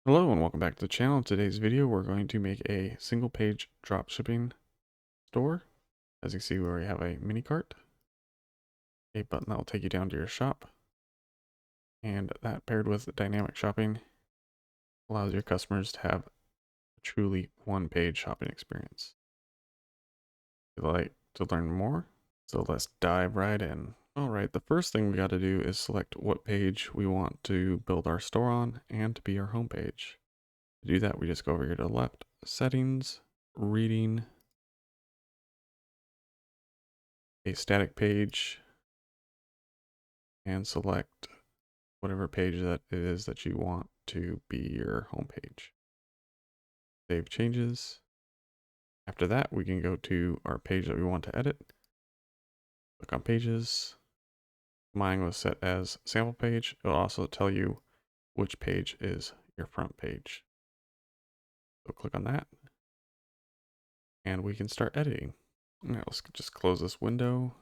Hello and welcome back to the channel. In today's video, we're going to make a single page dropshipping store. As you can see, we already have a mini cart, a button that will take you down to your shop, and that paired with dynamic shopping allows your customers to have a truly one-page shopping experience. If you'd like to learn more, so let's dive right in. All right, the first thing we got to do is select what page we want to build our store on and to be our home page. To do that, we just go over here to the left, settings, reading, a static page, and select whatever page that it is that you want to be your home page. Save changes. After that, we can go to our page that we want to edit. Click on pages. Mine was set as sample page. It'll also tell you which page is your front page. So click on that and we can start editing. Now let's just close this window.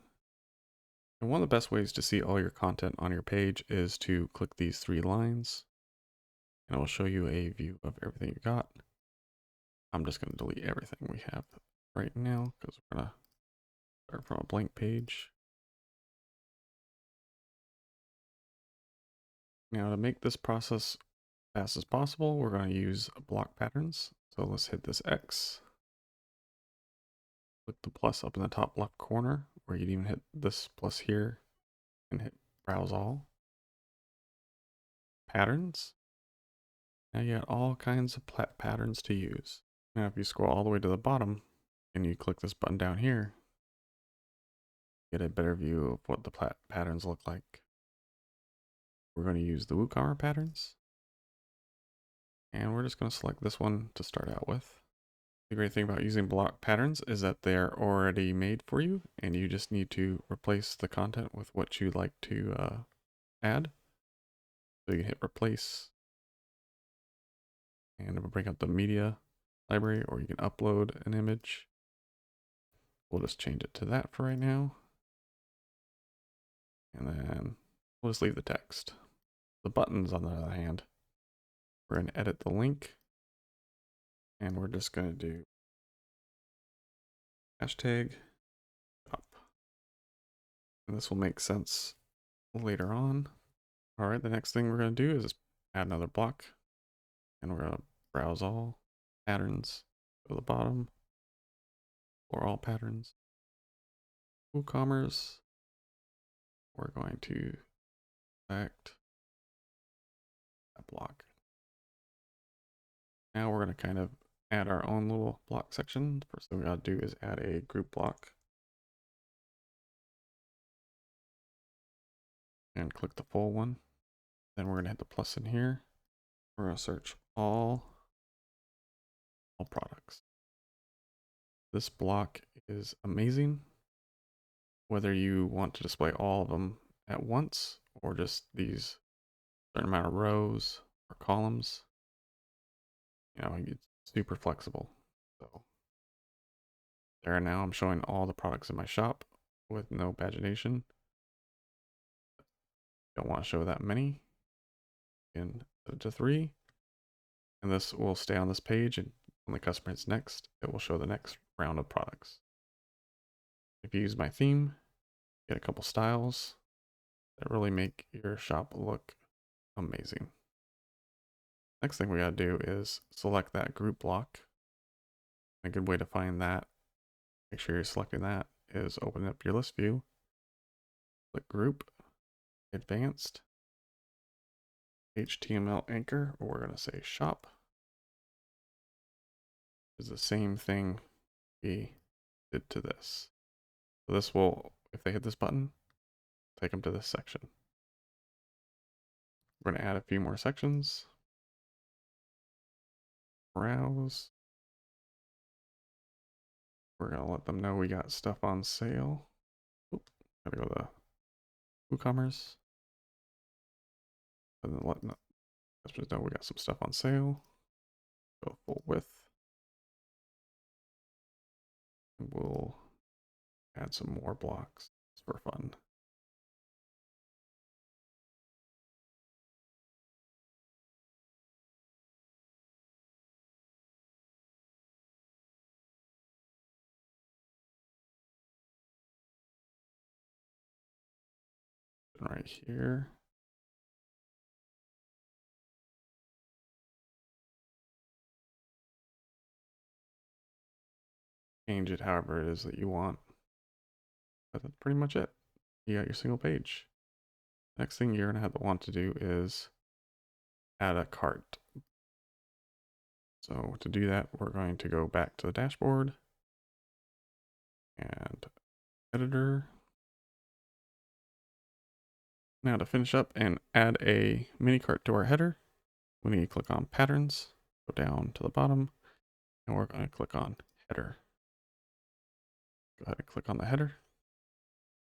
And one of the best ways to see all your content on your page is to click these three lines. And it will show you a view of everything you got. I'm just going to delete everything we have right now because we're going to start from a blank page. Now to make this process fast as possible, we're going to use block patterns. So let's hit this X. Click the plus up in the top left corner, or you can even hit this plus here and hit browse all. Patterns. Now you got all kinds of patterns to use. Now if you scroll all the way to the bottom and you click this button down here, get a better view of what the patterns look like. We're going to use the WooCommerce patterns. And we're just going to select this one to start out with. The great thing about using block patterns is that they're already made for you and you just need to replace the content with what you'd like to add. So you can hit replace and it will bring up the media library, or you can upload an image. We'll just change it to that for right now. And then we'll just leave the text. The buttons, on the other hand, we're going to edit the link and we're just going to do hashtag up. And this will make sense later on. All right, the next thing we're going to do is add another block, and we're going to browse all patterns, go to the bottom for all patterns. WooCommerce, we're going to select that block. Now we're going to kind of add our own little block section. First thing we got to do is add a group block. And click the full one. Then we're going to hit the plus in here. We're going to search all products. This block is amazing. Whether you want to display all of them at once or just these certain amount of rows or columns, you know, it's super flexible. So there now I'm showing all the products in my shop with no pagination. Don't want to show that many. And set it to 3. And this will stay on this page, and when the customer hits next, it will show the next round of products. If you use my theme, get a couple styles that really make your shop look amazing. Next thing we gotta do is select that group block. A good way to find that, make sure you're selecting that, is open up your list view, click group, advanced, HTML anchor, or we're gonna say shop. Is the same thing we did to this. So this will, if they hit this button, take them to this section. We're going to add a few more sections. Browse. We're going to let them know we got stuff on sale. Oop, gotta go to WooCommerce. And then let customers know we got some stuff on sale. Go full width. And we'll add some more blocks for fun. And right here. Change it however it is that you want. But that's pretty much it. You got your single page. Next thing you're going to want to do is add a cart. So to do that, we're going to go back to the dashboard and editor. Now to finish up and add a mini cart to our header, we need to click on patterns, go down to the bottom, and we're going to click on header. Go ahead and click on the header.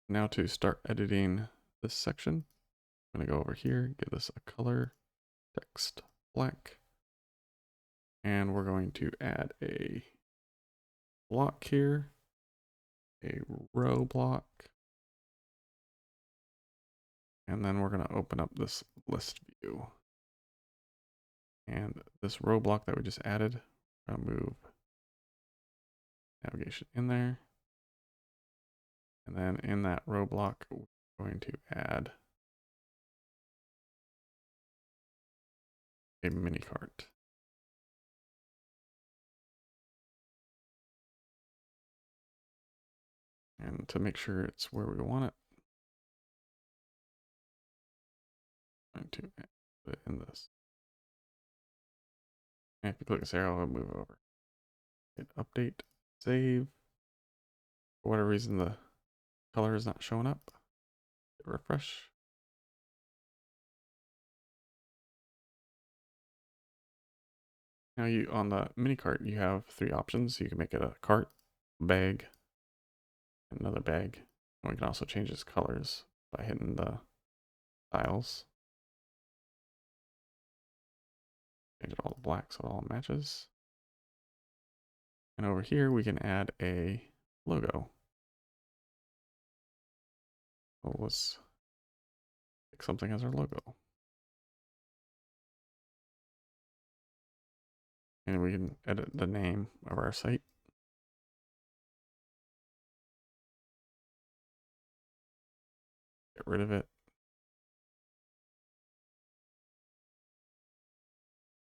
Now to start editing this section, I'm going to go over here, give this a color, text black, and we're going to add a block here, a row block, and then we're going to open up this list view. And this row block that we just added, I'm going to move navigation in there. And then in that row block, we're going to add a mini cart. And to make sure it's where we want it, I'm going to put it in this. And if you click this arrow, it'll move over. Hit update, save. For whatever reason, the color is not showing up. Hit refresh. Now you on the mini cart, you have 3 options. You can make it a cart, bag, another bag. And we can also change its colors by hitting the styles. Change it all to black so it all matches. And over here we can add a logo. So let's pick something as our logo. And we can edit the name of our site. Get rid of it.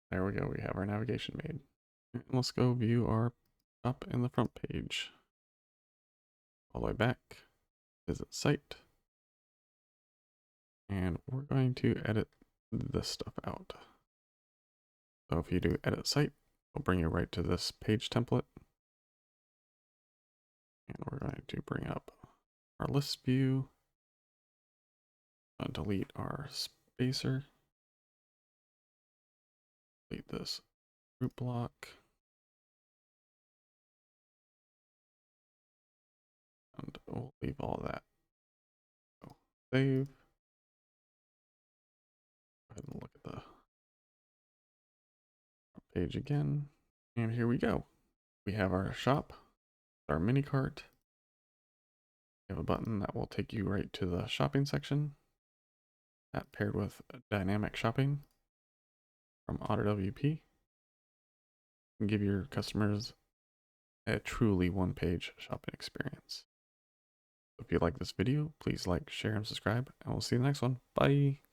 There we go, we have our navigation made. And let's go view our up in the front page. All the way back, visit site. And we're going to edit this stuff out. So if you do edit site, it'll bring you right to this page template. And we're going to bring up our list view. Delete our spacer. Delete this group block. And we'll leave all that. So save. Go ahead and look at the page again. And here we go. We have our shop, our mini cart. We have a button that will take you right to the shopping section. That paired with dynamic shopping from AutoWP can give your customers a truly one-page shopping experience. If you like this video, please like, share, and subscribe, and we'll see you in the next one. Bye!